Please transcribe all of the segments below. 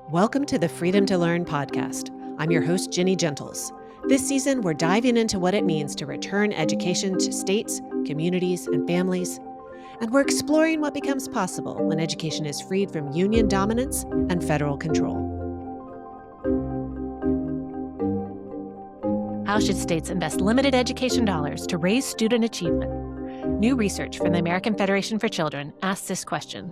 Welcome to the Freedom to Learn podcast. I'm your host, Jenny Gentles. This season, we're diving into what it means to return education to states, communities, and families. And we're exploring what becomes possible when education is freed from union dominance and federal control. How should states invest limited education dollars to raise student achievement? New research from the American Federation for Children asks this question,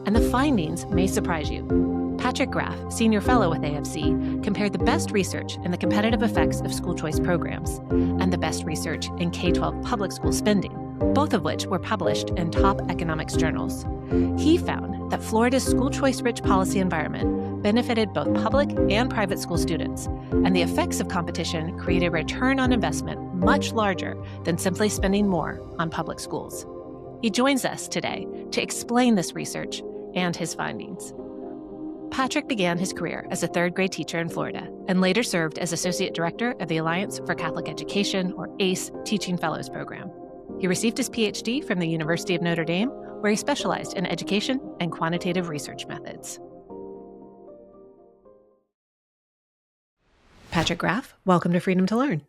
and the findings may surprise you. Patrick Graff, senior fellow with AFC, compared the best research in the competitive effects of school choice programs and the best research in K-12 public school spending, both of which were published in top economics journals. He found that Florida's school choice-rich policy environment benefited both public and private school students, and the effects of competition created a return on investment much larger than simply spending more on public schools. He joins us today to explain this research and his findings. Patrick began his career as a third-grade teacher in Florida and later served as Associate Director of the Alliance for Catholic Education, or ACE, Teaching Fellows Program. He received his PhD from the University of Notre Dame, where he specialized in education and quantitative research methods. Patrick Graff, welcome to Freedom to Learn.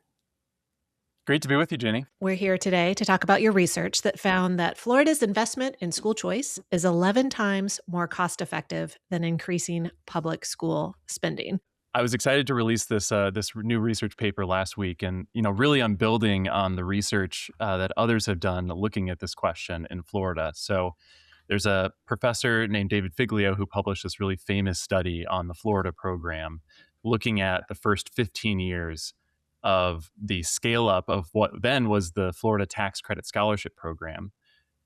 Great to be with you, Jenny. We're here today to talk about your research that found that Florida's investment in school choice is 11 times more cost-effective than increasing public school spending. I was excited to release this new research paper last week, and really I'm building on the research that others have done looking at this question in Florida. So there's a professor named David Figlio who published this really famous study on the Florida program, looking at the first 15 years of the scale up of what then was the Florida Tax Credit Scholarship Program,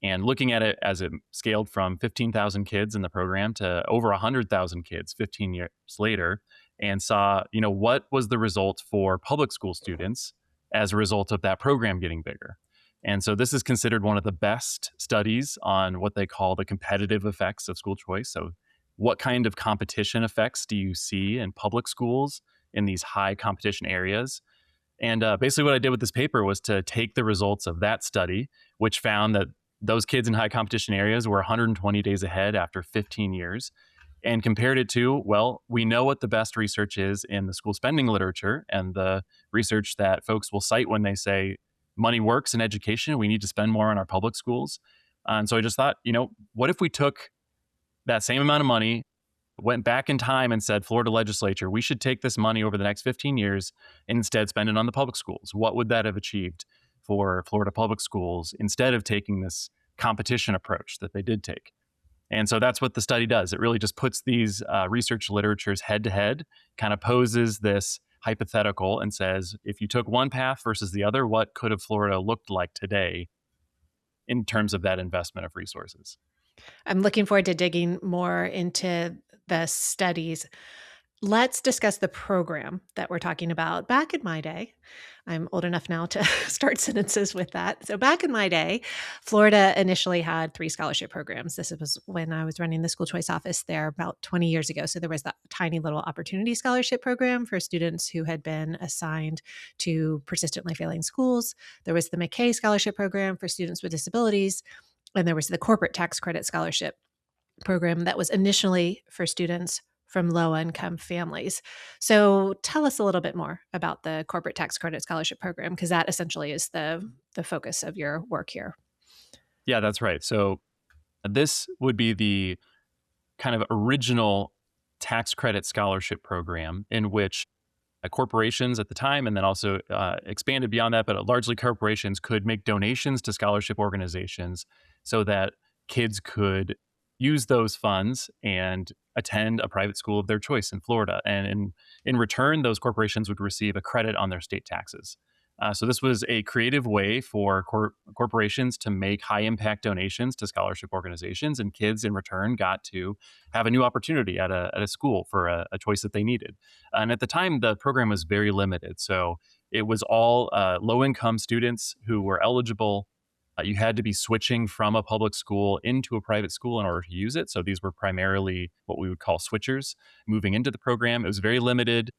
and looking at it as it scaled from 15,000 kids in the program to over 100,000 kids 15 years later, and saw, what was the result for public school students as a result of that program getting bigger. And so this is considered one of the best studies on what they call the competitive effects of school choice. So what kind of competition effects do you see in public schools in these high competition areas? And basically what I did with this paper was to take the results of that study, which found that those kids in high competition areas were 120 days ahead after 15 years, and compared it to, well, we know what the best research is in the school spending literature and the research that folks will cite when they say money works in education, we need to spend more on our public schools. And so I just thought, what if we took that same amount of money, went back in time and said, Florida legislature, we should take this money over the next 15 years and instead spend it on the public schools. What would that have achieved for Florida public schools instead of taking this competition approach that they did take? And so that's what the study does. It really just puts these research literatures head to head, kind of poses this hypothetical and says, if you took one path versus the other, what could have Florida looked like today in terms of that investment of resources? I'm looking forward to digging more into the studies. Let's discuss the program that we're talking about. Back in my day, I'm old enough now to start sentences with that. So back in my day, Florida initially had 3 scholarship programs. This was when I was running the school choice office there about 20 years ago. So there was that tiny little opportunity scholarship program for students who had been assigned to persistently failing schools. There was the McKay Scholarship Program for students with disabilities. And there was the corporate tax credit scholarship program that was initially for students from low-income families. So tell us a little bit more about the corporate tax credit scholarship program, because that essentially is the focus of your work here. Yeah, that's right. So this would be the kind of original tax credit scholarship program in which corporations at the time, and then also expanded beyond that, but largely corporations could make donations to scholarship organizations so that kids could use those funds and attend a private school of their choice in Florida. And in return, those corporations would receive a credit on their state taxes. So this was a creative way for corporations to make high-impact donations to scholarship organizations, and kids in return got to have a new opportunity at a school for a choice that they needed. And at the time, the program was very limited. So it was all low-income students who were eligible. You had to be switching from a public school into a private school in order to use it. So these were primarily what we would call switchers moving into the program. It was very limited.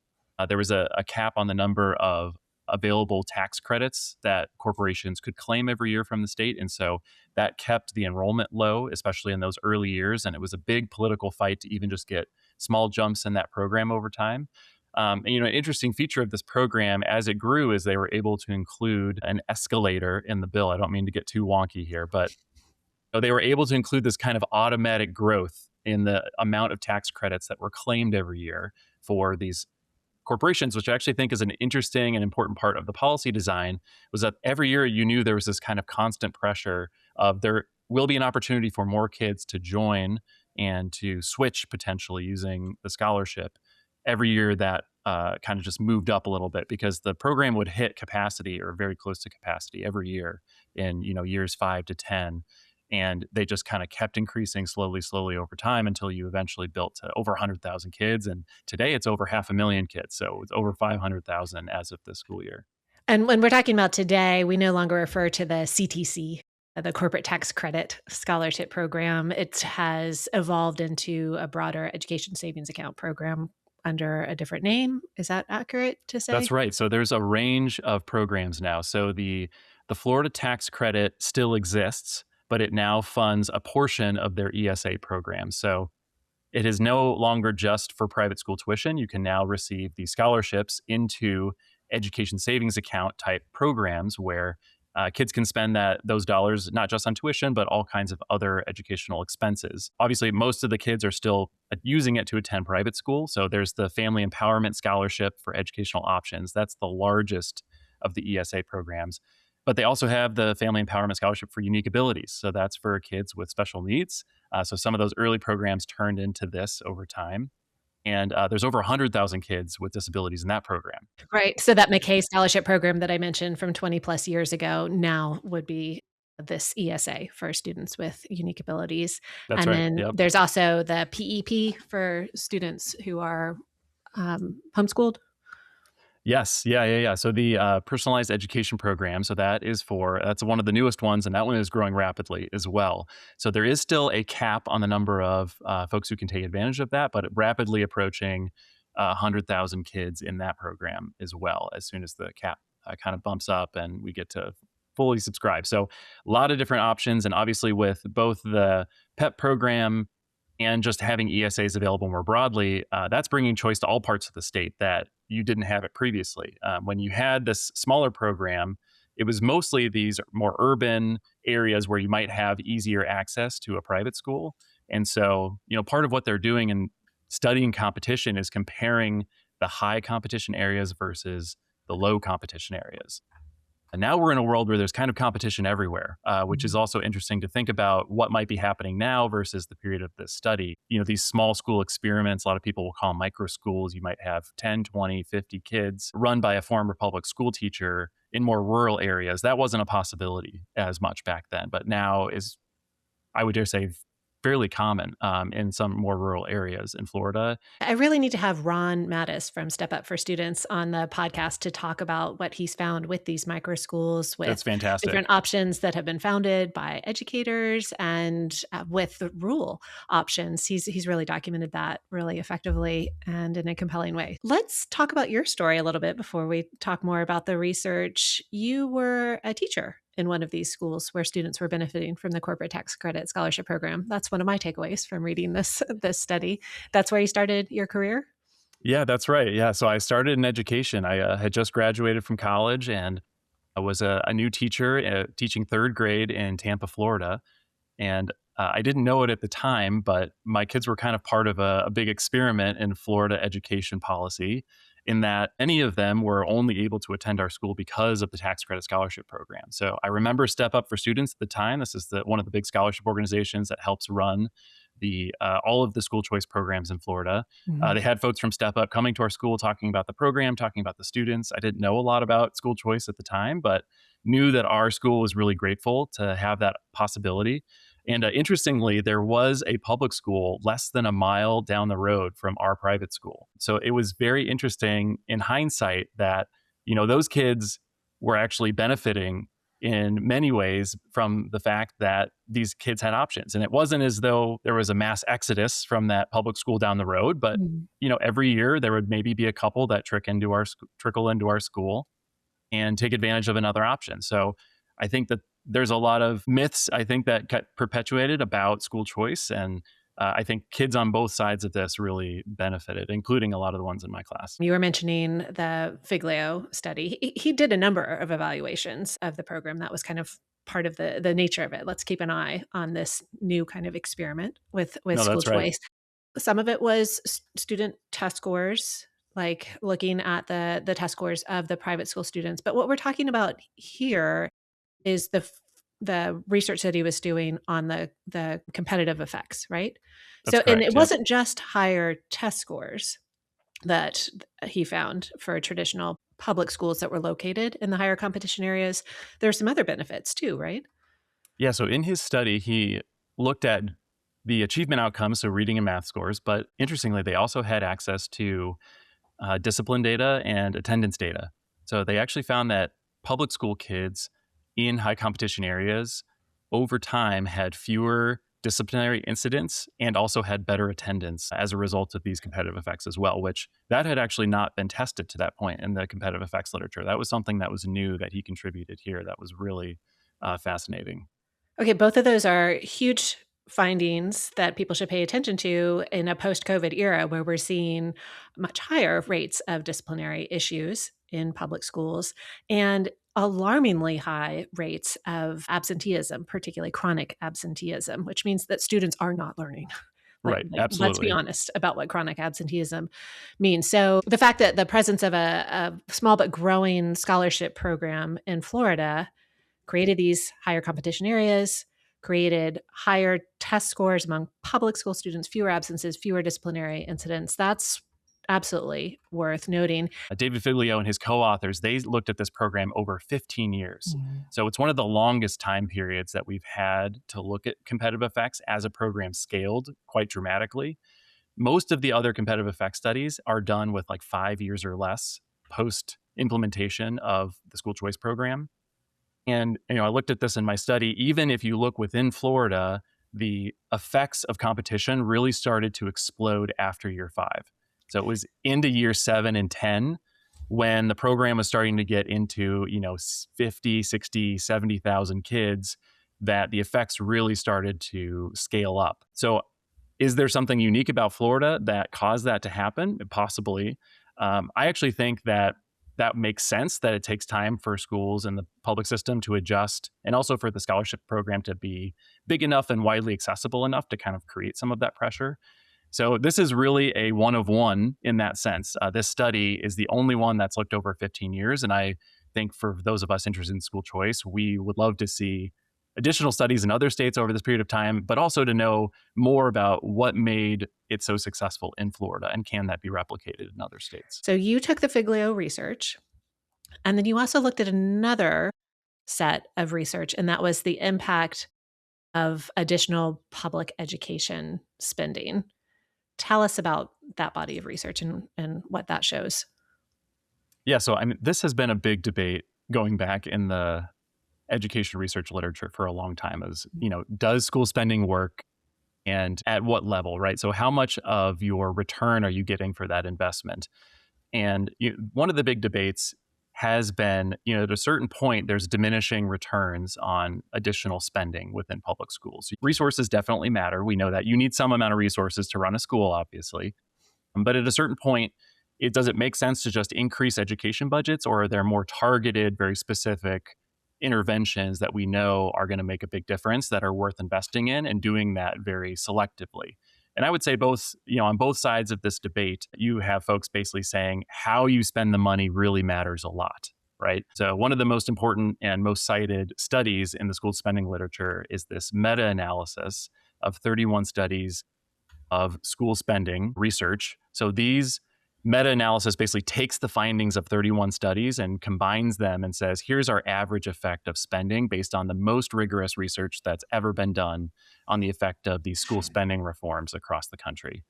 There was a cap on the number of available tax credits that corporations could claim every year from the state. And so that kept the enrollment low, especially in those early years. And it was a big political fight to even just get small jumps in that program over time. And, an interesting feature of this program as it grew is they were able to include an escalator in the bill. I don't mean to get too wonky here, but they were able to include this kind of automatic growth in the amount of tax credits that were claimed every year for these corporations, which I actually think is an interesting and important part of the policy design, was that every year you knew there was this kind of constant pressure of there will be an opportunity for more kids to join and to switch potentially using the scholarship every year that kind of just moved up a little bit because the program would hit capacity or very close to capacity every year in years 5 to 10, and they just kind of kept increasing slowly over time until you eventually built to over 100,000 kids. And today it's over 500,000 kids. So it's over 500,000 as of this school year. And when we're talking about today, we no longer refer to the CTC, the Corporate Tax Credit Scholarship Program. It has evolved into a broader education savings account program under a different name. Is that accurate to say? That's right. So there's a range of programs now. So the Florida tax credit still exists, but it now funds a portion of their ESA program. So it is no longer just for private school tuition. You can now receive these scholarships into education savings account type programs where kids can spend those dollars not just on tuition, but all kinds of other educational expenses. Obviously, most of the kids are still using it to attend private school. So there's the Family Empowerment Scholarship for Educational Options. That's the largest of the ESA programs. But they also have the Family Empowerment Scholarship for Unique Abilities. So that's for kids with special needs. So some of those early programs turned into this over time. And there's over 100,000 kids with disabilities in that program. Right. So that McKay Scholarship Program that I mentioned from 20 plus years ago now would be this ESA for students with unique abilities. That's And right. then Yep. there's also the PEP for students who are homeschooled. Yes. Yeah. So the personalized education program, so that's one of the newest ones, and that one is growing rapidly as well. So there is still a cap on the number of folks who can take advantage of that, but rapidly approaching 100,000 kids in that program as well, as soon as the cap kind of bumps up and we get to fully subscribe. So a lot of different options, and obviously with both the PEP program and just having ESAs available more broadly, that's bringing choice to all parts of the state that you didn't have it previously. When you had this smaller program, it was mostly these more urban areas where you might have easier access to a private school. And so, part of what they're doing in studying competition is comparing the high competition areas versus the low competition areas. And now we're in a world where there's kind of competition everywhere, which is also interesting to think about what might be happening now versus the period of this study. These small school experiments, a lot of people will call them micro schools. You might have 10, 20, 50 kids run by a former public school teacher in more rural areas. That wasn't a possibility as much back then, but now is, I would dare say, fairly common in some more rural areas in Florida. I really need to have Ron Mattis from Step Up for Students on the podcast to talk about what he's found with these micro schools, That's with fantastic. different options that have been founded by educators and with the rural options. He's really documented that really effectively and in a compelling way. Let's talk about your story a little bit before we talk more about the research. You were a teacher in one of these schools where students were benefiting from the corporate tax credit scholarship program. That's one of my takeaways from reading this study. That's where you started your career? Yeah, that's right. Yeah. So I started in education. I had just graduated from college, and I was a new teacher teaching third grade in Tampa, Florida. And I didn't know it at the time, but my kids were kind of part of a big experiment in Florida education policy, in that any of them were only able to attend our school because of the tax credit scholarship program. So I remember Step Up for Students at the time. This is one of the big scholarship organizations that helps run all of the school choice programs in Florida. They had folks from Step Up coming to our school, talking about the program, talking about the students. I didn't know a lot about school choice at the time, but knew that our school was really grateful to have that possibility. And interestingly, there was a public school less than a mile down the road from our private school. So it was very interesting in hindsight that, those kids were actually benefiting in many ways from the fact that these kids had options. And it wasn't as though there was a mass exodus from that public school down the road, but, every year there would maybe be a couple that trickle into our school and take advantage of another option. So I think that there's a lot of myths, I think, that got perpetuated about school choice. And I think kids on both sides of this really benefited, including a lot of the ones in my class. You were mentioning the Figlio study. He did a number of evaluations of the program. That was kind of part of the nature of it. Let's keep an eye on this new kind of experiment with No, school that's right. choice. Some of it was student test scores, like looking at the test scores of the private school students. But what we're talking about here is the research that he was doing on the competitive effects, right? That's So, and correct. it Yep. wasn't just higher test scores that he found for traditional public schools that were located in the higher competition areas. There are some other benefits too, right? Yeah. So in his study, he looked at the achievement outcomes, so reading and math scores, but interestingly, they also had access to discipline data and attendance data. So they actually found that public school kids in high competition areas over time had fewer disciplinary incidents and also had better attendance as a result of these competitive effects as well, which that had actually not been tested to that point in the competitive effects literature. That was something that was new that he contributed here that was really fascinating. Okay, both of those are huge findings that people should pay attention to in a post-COVID era where we're seeing much higher rates of disciplinary issues in public schools and alarmingly high rates of absenteeism, particularly chronic absenteeism, which means that students are not learning. Right. Let's be Absolutely. honest about what chronic absenteeism means. So the fact that the presence of a small but growing scholarship program in Florida created these higher competition areas, created higher test scores among public school students, fewer absences, fewer disciplinary incidents. That's absolutely worth noting. David Figlio and his co-authors, they looked at this program over 15 years. Mhm. So it's one of the longest time periods that we've had to look at competitive effects as a program scaled quite dramatically. Most of the other competitive effects studies are done with like 5 years or less post implementation of the school choice program. And I looked at this in my study. Even if you look within Florida, the effects of competition really started to explode after year 5. So it was into year 7 and 10 when the program was starting to get into, 50, 60, 70,000 kids that the effects really started to scale up. So is there something unique about Florida that caused that to happen? Possibly. I actually think that makes sense that it takes time for schools and the public system to adjust and also for the scholarship program to be big enough and widely accessible enough to kind of create some of that pressure. So this is really a one of one in that sense. This study is the only one that's looked over 15 years. And I think for those of us interested in school choice, we would love to see additional studies in other states over this period of time, but also to know more about what made it so successful in Florida and can that be replicated in other states. So you took the Figlio research, and then you also looked at another set of research, and that was the impact of additional public education spending. Tell us about that body of research and what that shows. Yeah, so I mean, this has been a big debate going back in the education research literature for a long time is, does school spending work and at what level, right? So how much of your return are you getting for that investment? And one of the big debates has been, at a certain point, there's diminishing returns on additional spending within public schools. Resources definitely matter. We know that you need some amount of resources to run a school, obviously. But at a certain point, does it make sense to just increase education budgets, or are there more targeted, very specific interventions that we know are going to make a big difference that are worth investing in and doing that very selectively? And I would say both, on both sides of this debate, you have folks basically saying how you spend the money really matters a lot, right? So one of the most important and most cited studies in the school spending literature is this meta-analysis of 31 studies of school spending research. So these meta-analysis basically takes the findings of 31 studies and combines them and says, here's our average effect of spending based on the most rigorous research that's ever been done on the effect of these school spending reforms across the country.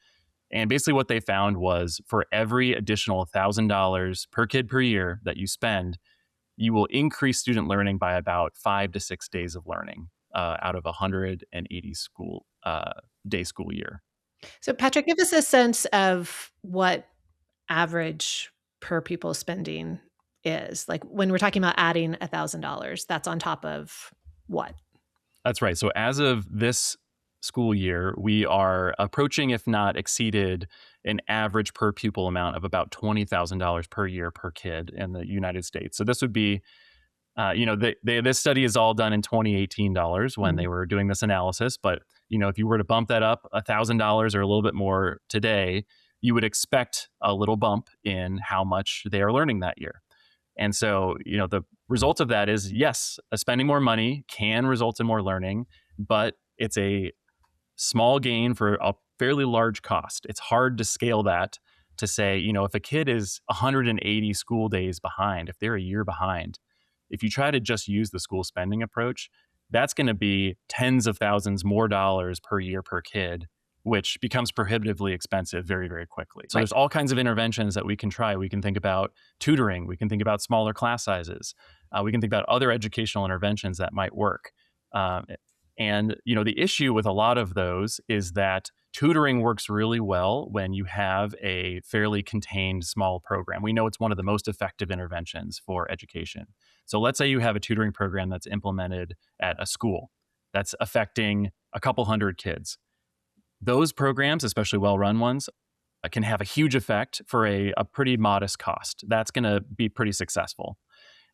And basically what they found was for every additional $1,000 per kid per year that you spend, you will increase student learning by about 5 to 6 days of learning out of a 180 school day school year. So, Patrick, give us a sense of what average per pupil spending is. Like when we're talking about adding $1,000, that's on top of what? That's right. So as of this school year, we are approaching, if not exceeded, an average per pupil amount of about $20,000 per year per kid in the United States. So this would be, this study is all done in 2018 dollars when they Mhm. were doing this analysis. But, if you were to bump that up $1,000 or a little bit more today, you would expect a little bump in how much they are learning that year. And so, the result of that is, yes, spending more money can result in more learning, but it's a small gain for a fairly large cost. It's hard to scale that to say, if a kid is 180 school days behind, if they're a year behind, if you try to just use the school spending approach, that's going to be tens of thousands more dollars per year per kid, which becomes prohibitively expensive very, very quickly. So Right. there's all kinds of interventions that we can try. We can think about tutoring. We can think about smaller class sizes. We can think about other educational interventions that might work. Um, and the issue with a lot of those is that tutoring works really well when you have a fairly contained small program. We know it's one of the most effective interventions for education. So let's say you have a tutoring program that's implemented at a school that's affecting a couple hundred kids. Those programs, especially well-run ones, can have a huge effect for a pretty modest cost. That's going to be pretty successful.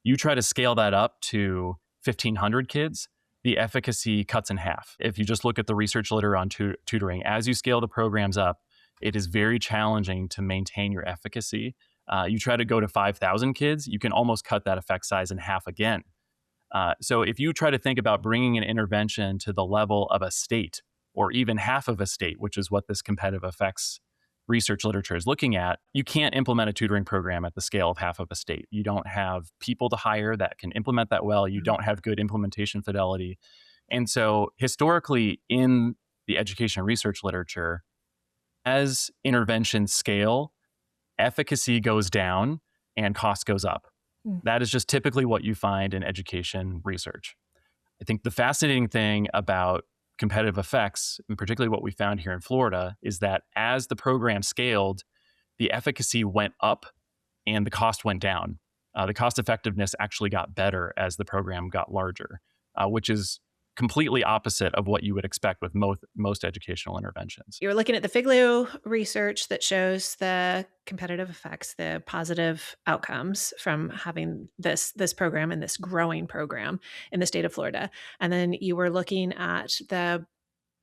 You try to scale that up to 1,500 kids, the efficacy cuts in half. If you just look at the research literature on tutoring, as you scale the programs up, it is very challenging to maintain your efficacy. You try to go to 5,000 kids, you can almost cut that effect size in half again. So if you try to think about bringing an intervention to the level of a state or even half of a state, which is what this competitive effects research literature is looking at, you can't implement a tutoring program at the scale of half of a state. You don't have people to hire that can implement that well. You don't have good implementation fidelity. And so historically in the education research literature, as interventions scale, efficacy goes down and cost goes up. Mm. That is just typically what you find in education research. I think the fascinating thing about competitive effects, and particularly what we found here in Florida, is that as the program scaled, the efficacy went up and the cost went down. The cost effectiveness actually got better as the program got larger, which is completely opposite of what you would expect with most educational interventions. You're looking at the Figlio research that shows the competitive effects, the positive outcomes from having this program and this growing program in the state of Florida. And then you were looking at the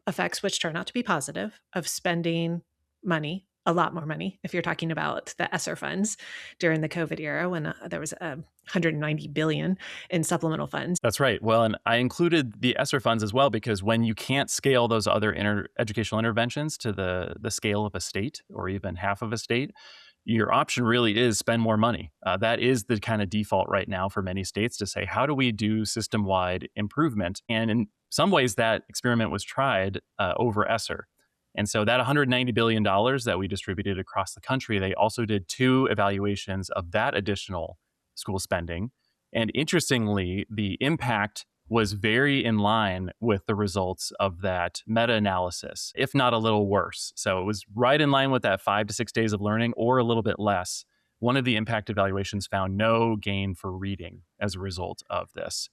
effects, which turn out to be positive, of spending money, a lot more money, if you're talking about the ESSER funds during the COVID era when there was 190 billion in supplemental funds. That's right. Well, and I included the ESSER funds as well because when you can't scale those other educational interventions to the scale of a state or even half of a state, your option really is spend more money. That is the kind of default right now for many states to say, how do we do system-wide improvement? And in some ways, that experiment was tried over ESSER. And so that $190 billion that we distributed across the country, they also did 2 evaluations of that additional school spending. And interestingly, the impact was very in line with the results of that meta-analysis, if not a little worse. So it was right in line with that 5 to 6 days of learning or a little bit less. One of the impact evaluations found no gain for reading as a result of this,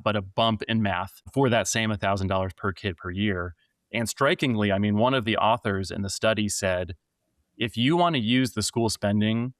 but a bump in math for that same $1,000 per kid per year. And strikingly, I mean, one of the authors in the study said, if you want to use the school spending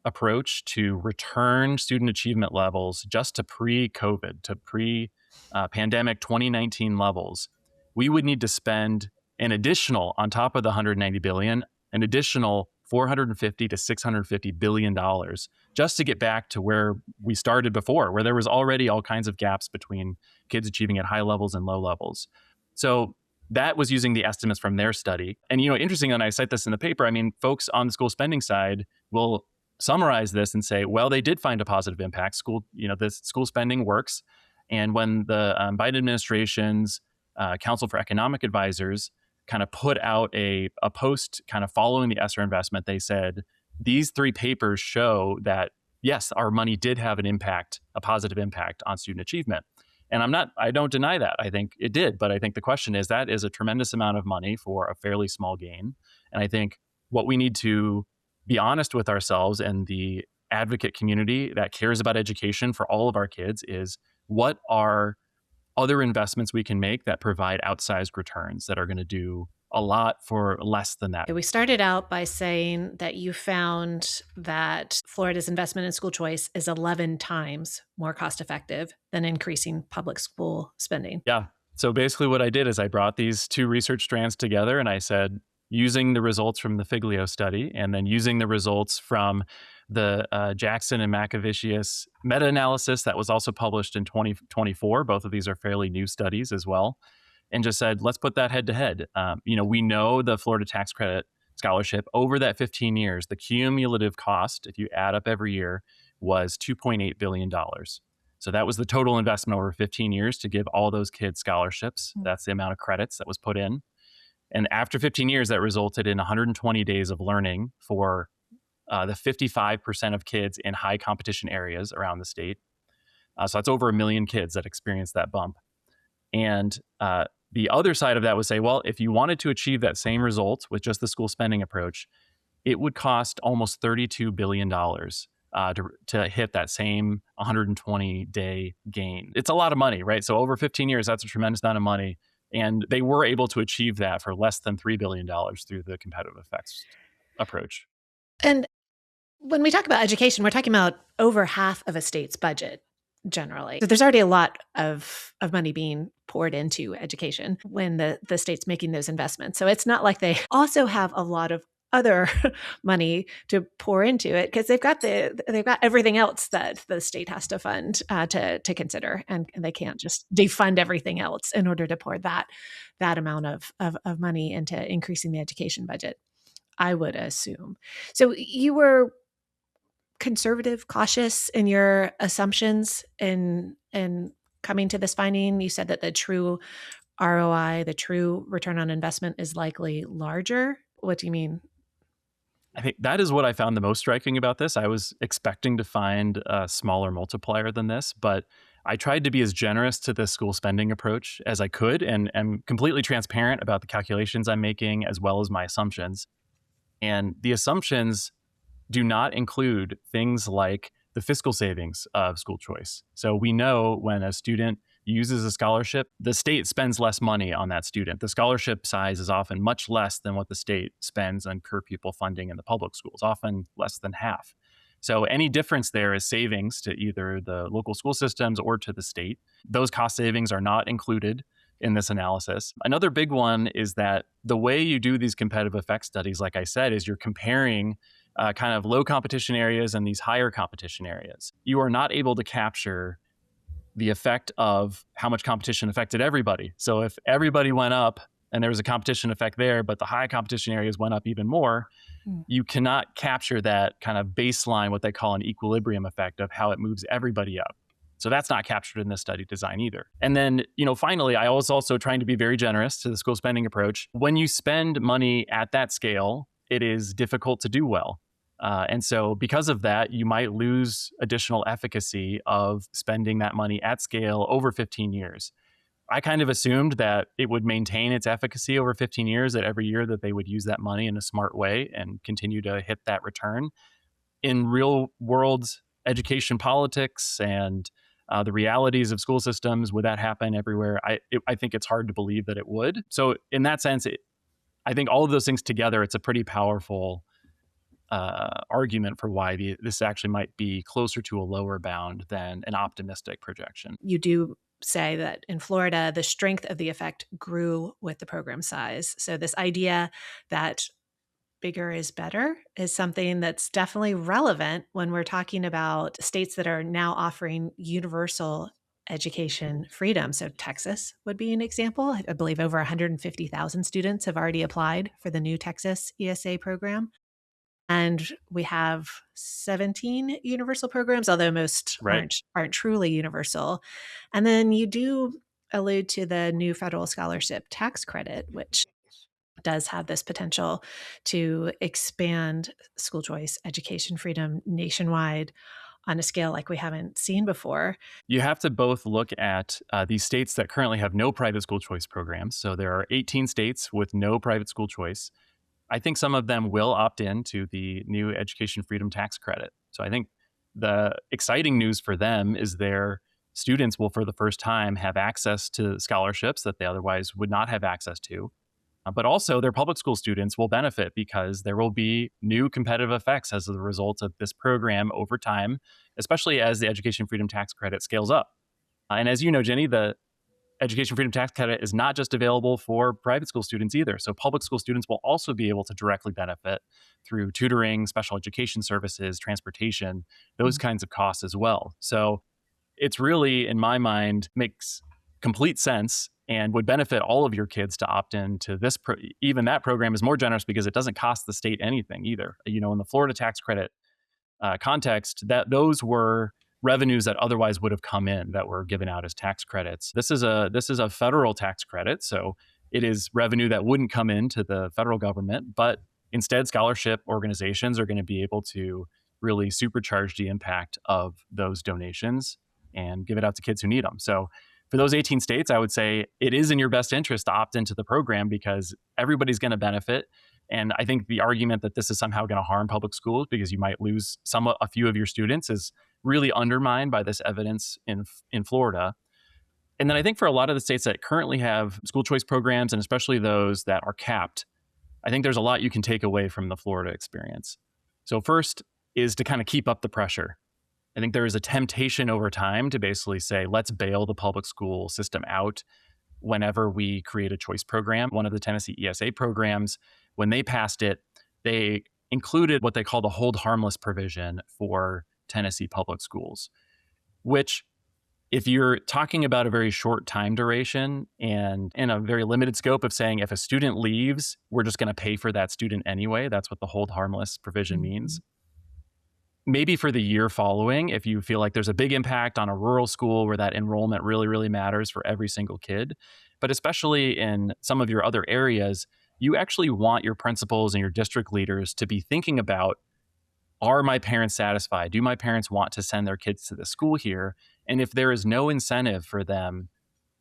approach to return student achievement levels just to pre-COVID, to pre-pandemic 2019 levels, we would need to spend an additional, on top of the 190 billion, an additional 450 to 650 billion dollars just to get back to where we started before, where there was already all kinds of gaps between kids achieving at high levels and low levels. So that was using the estimates from their study. And, interesting, and I cite this in the paper, I mean, folks on the school spending side will summarize this and say, well, they did find a positive impact. This school spending works. And when the Biden administration's Council for Economic Advisors kind of put out a post kind of following the ESSER investment, they said, these 3 papers show that, yes, our money did have an impact, a positive impact on student achievement. And I don't deny that. I think it did. But I think the question is, that is a tremendous amount of money for a fairly small gain. And I think what we need to be honest with ourselves and the advocate community that cares about education for all of our kids is, what are other investments we can make that provide outsized returns that are going to do a lot for less than that. We started out by saying that you found that Florida's investment in school choice is 11 times more cost effective than increasing public school spending. Yeah. So basically what I did is I brought these two research strands together and I said, using the results from the Figlio study and then using the results from the Jackson and Macavicius meta-analysis that was also published in 2024. Both of these are fairly new studies as well. And just said, let's put that head to head. We know the Florida tax credit scholarship over that 15 years, the cumulative cost, if you add up every year, was $2.8 billion. So that was the total investment over 15 years to give all those kids scholarships. That's the amount of credits that was put in. And after 15 years, that resulted in 120 days of learning for the 55% of kids in high competition areas around the state. So that's over 1 million kids that experienced that bump. And the other side of that would say, well, if you wanted to achieve that same result with just the school spending approach, it would cost almost $32 billion to hit that same 120-day gain. It's a lot of money, right? So over 15 years, that's a tremendous amount of money. And they were able to achieve that for less than $3 billion through the competitive effects approach. And when we talk about education, we're talking about over half of a state's budget generally. So there's already a lot of money being poured into education when the state's making those investments. So it's not like they also have a lot of other money to pour into it because they've got everything else that the state has to fund to consider, and they can't just defund everything else in order to pour that amount of money into increasing the education budget, I would assume. So you were conservative, cautious in your assumptions in coming to this finding. You said that the true ROI, the true return on investment, is likely larger. What do you mean? I think that is what I found the most striking about this. I was expecting to find a smaller multiplier than this, but I tried to be as generous to the school spending approach as I could and am completely transparent about the calculations I'm making as well as my assumptions. And the assumptions do not include things like the fiscal savings of school choice. So we know when a student uses a scholarship, the state spends less money on that student. The scholarship size is often much less than what the state spends on per pupil funding in the public schools, often less than half. So any difference there is savings to either the local school systems or to the state. Those cost savings are not included in this analysis. Another big one is that the way you do these competitive effects studies, like I said, is you're comparing kind of low competition areas and these higher competition areas. You are not able to capture the effect of how much competition affected everybody. So if everybody went up and there was a competition effect there, but the high competition areas went up even more, you cannot capture that kind of baseline, what they call an equilibrium effect of how it moves everybody up. So that's not captured in this study design either. And then, finally, I was also trying to be very generous to the school spending approach. When you spend money at that scale, it is difficult to do well. And so because of that, you might lose additional efficacy of spending that money at scale over 15 years. I kind of assumed that it would maintain its efficacy over 15 years, that every year that they would use that money in a smart way and continue to hit that return. In real world education politics and the realities of school systems, would that happen everywhere? I think it's hard to believe that it would. So in that sense, I think all of those things together, it's a pretty powerful argument for why this actually might be closer to a lower bound than an optimistic projection. You do say that in Florida, the strength of the effect grew with the program size. So this idea that bigger is better is something that's definitely relevant when we're talking about states that are now offering universal education freedom. So Texas would be an example. I believe over 150,000 students have already applied for the new Texas ESA program. And we have 17 universal programs, although most aren't truly universal. And then you do allude to the new federal scholarship tax credit, which does have this potential to expand school choice education freedom nationwide on a scale like we haven't seen before. You have to both look at these states that currently have no private school choice programs. So there are 18 states with no private school choice. I think some of them will opt in to the new education freedom tax credit. So I think the exciting news for them is they're students will, for the first time, have access to scholarships that they otherwise would not have access to. But also, their public school students will benefit because there will be new competitive effects as a result of this program over time, especially as the Education Freedom Tax Credit scales up. And as you know, Jenny, the Education Freedom Tax Credit is not just available for private school students either. So public school students will also be able to directly benefit through tutoring, special education services, transportation, those kinds of costs as well. So it's really, in my mind, makes complete sense and would benefit all of your kids to opt into this. Even that program is more generous because it doesn't cost the state anything either. You know, in the Florida tax credit context, that those were revenues that otherwise would have come in that were given out as tax credits. This is a federal tax credit, so it is revenue that wouldn't come into the federal government, but instead scholarship organizations are going to be able to really supercharge the impact of those donations and give it out to kids who need them. So for those 18 states, I would say it is in your best interest to opt into the program because everybody's going to benefit. And I think the argument that this is somehow going to harm public schools because you might lose a few of your students is really undermined by this evidence in Florida. And then I think for a lot of the states that currently have school choice programs, and especially those that are capped, I think there's a lot you can take away from the Florida experience. So first is to kind of keep up the pressure. I think there is a temptation over time to basically say, let's bail the public school system out whenever we create a choice program. One of the Tennessee ESA programs, when they passed it, they included what they call the hold harmless provision for Tennessee public schools, which, if you're talking about a very short time duration and in a very limited scope of saying if a student leaves, we're just going to pay for that student anyway, that's what the hold harmless provision means. Maybe for the year following, if you feel like there's a big impact on a rural school where that enrollment really, really matters for every single kid, but especially in some of your other areas, you actually want your principals and your district leaders to be thinking about, are my parents satisfied? Do my parents want to send their kids to the school here? And if there is no incentive for them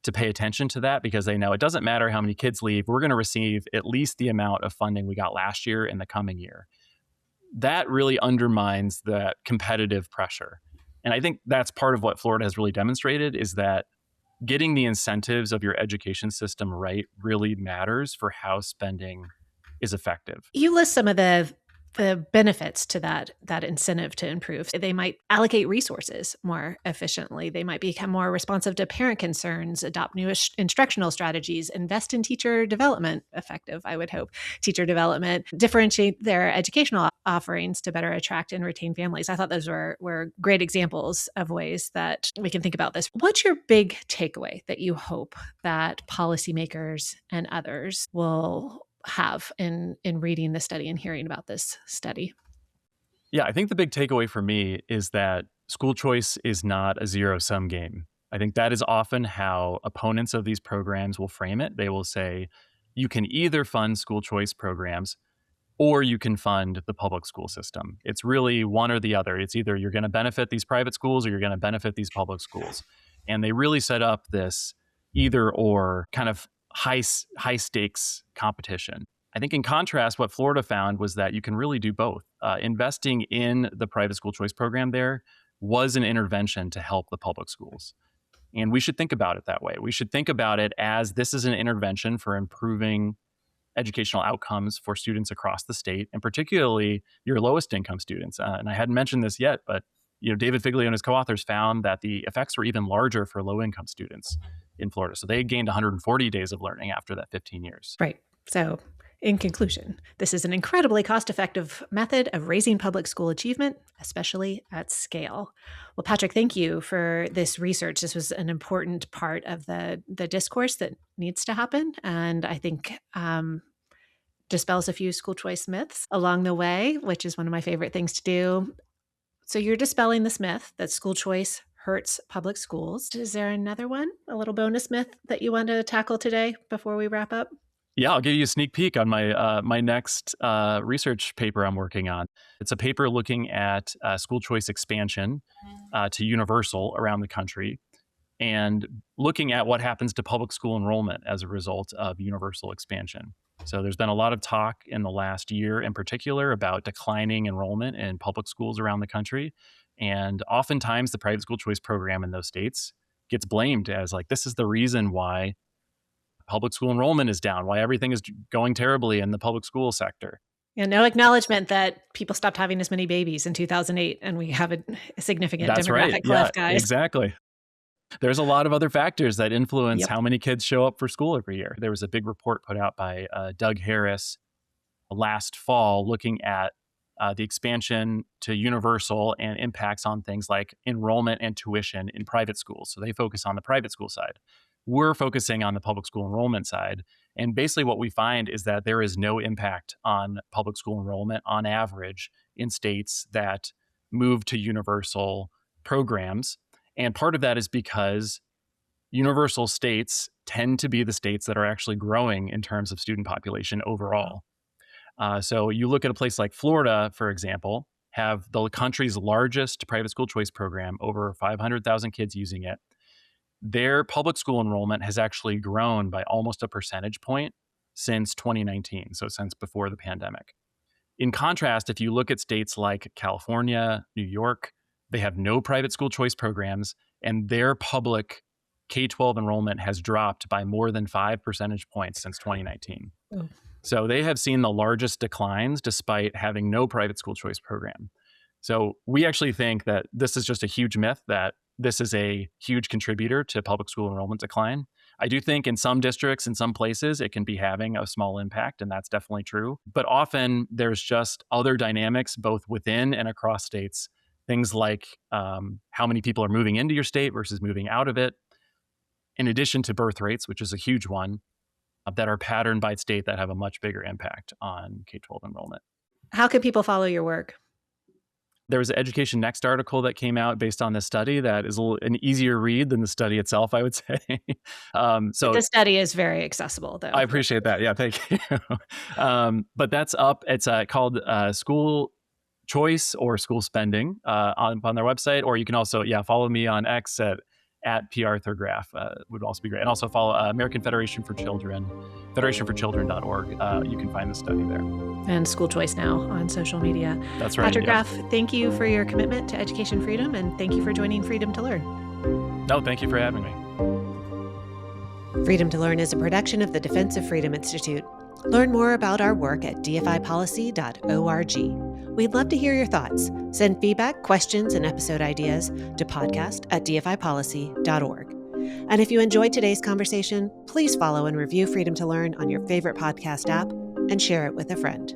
to pay attention to that because they know it doesn't matter how many kids leave, we're going to receive at least the amount of funding we got last year in the coming year. That really undermines that competitive pressure. And I think that's part of what Florida has really demonstrated is that getting the incentives of your education system right really matters for how spending is effective. You list some of the benefits to that incentive to improve. They might allocate resources more efficiently. They might become more responsive to parent concerns, adopt new instructional strategies, invest in teacher development, effective, I would hope, teacher development, differentiate their educational offerings to better attract and retain families. I thought those were great examples of ways that we can think about this. What's your big takeaway that you hope that policymakers and others will have in reading the study and hearing about this study? Yeah, I think the big takeaway for me is that school choice is not a zero-sum game. I think that is often how opponents of these programs will frame it. They will say, you can either fund school choice programs or you can fund the public school system. It's really one or the other. It's either you're going to benefit these private schools or you're going to benefit these public schools. And they really set up this either or kind of high stakes competition. I think in contrast, what Florida found was that you can really do both. Investing in the private school choice program there was an intervention to help the public schools. And we should think about it that way. We should think about it as this is an intervention for improving educational outcomes for students across the state, and particularly your lowest income students. And I hadn't mentioned this yet, but David Figlio and his co-authors found that the effects were even larger for low income students in Florida. So they gained 140 days of learning after that 15 years. Right. So in conclusion, this is an incredibly cost-effective method of raising public school achievement, especially at scale. Well, Patrick, thank you for this research. This was an important part of the discourse that needs to happen. And I think dispels a few school choice myths along the way, which is one of my favorite things to do. So you're dispelling this myth that school choice hurts public schools. Is there another one, a little bonus myth that you want to tackle today before we wrap up? Yeah, I'll give you a sneak peek on my next research paper I'm working on. It's a paper looking at school choice expansion to universal around the country and looking at what happens to public school enrollment as a result of universal expansion. So there's been a lot of talk in the last year in particular about declining enrollment in public schools around the country. And oftentimes the private school choice program in those states gets blamed as like, this is the reason why public school enrollment is down, why everything is going terribly in the public school sector. And no acknowledgement that people stopped having as many babies in 2008, and we have a significant That's right. demographic Yeah, cliff, guys. exactly. There's a lot of other factors that influence Yep. how many kids show up for school every year. There was a big report put out by Doug Harris last fall looking at the expansion to universal and impacts on things like enrollment and tuition in private schools. So they focus on the private school side. We're focusing on the public school enrollment side. And basically what we find is that there is no impact on public school enrollment on average in states that move to universal programs. And part of that is because universal states tend to be the states that are actually growing in terms of student population overall. So you look at a place like Florida, for example, have the country's largest private school choice program, over 500,000 kids using it. Their public school enrollment has actually grown by almost a percentage point since 2019, so since before the pandemic. In contrast, if you look at states like California, New York, they have no private school choice programs, and their public K-12 enrollment has dropped by more than 5 percentage points since 2019. Oh. So they have seen the largest declines despite having no private school choice program. So we actually think that this is just a huge myth, that this is a huge contributor to public school enrollment decline. I do think in some districts, in some places, it can be having a small impact, and that's definitely true. But often there's just other dynamics, both within and across states. Things like how many people are moving into your state versus moving out of it, in addition to birth rates, which is a huge one, that are patterned by state that have a much bigger impact on K-12 enrollment. How can people follow your work? There was an Education Next article that came out based on this study that is an easier read than the study itself, I would say. So the study is very accessible, though. I appreciate that. Yeah, thank you. But that's up. It's called School Choice or School Spending on their website. Or you can also, follow me on X at PArthurGraff would also be great. And also follow American Federation for Children, federationforchildren.org. You can find the study there. And School Choice Now on social media. That's right. Patrick Graff, thank you for your commitment to education freedom, and thank you for joining Freedom to Learn. No, thank you for having me. Freedom to Learn is a production of the Defense of Freedom Institute. Learn more about our work at dfipolicy.org. We'd love to hear your thoughts. Send feedback, questions, and episode ideas to podcast@dfipolicy.org. And if you enjoyed today's conversation, please follow and review Freedom to Learn on your favorite podcast app and share it with a friend.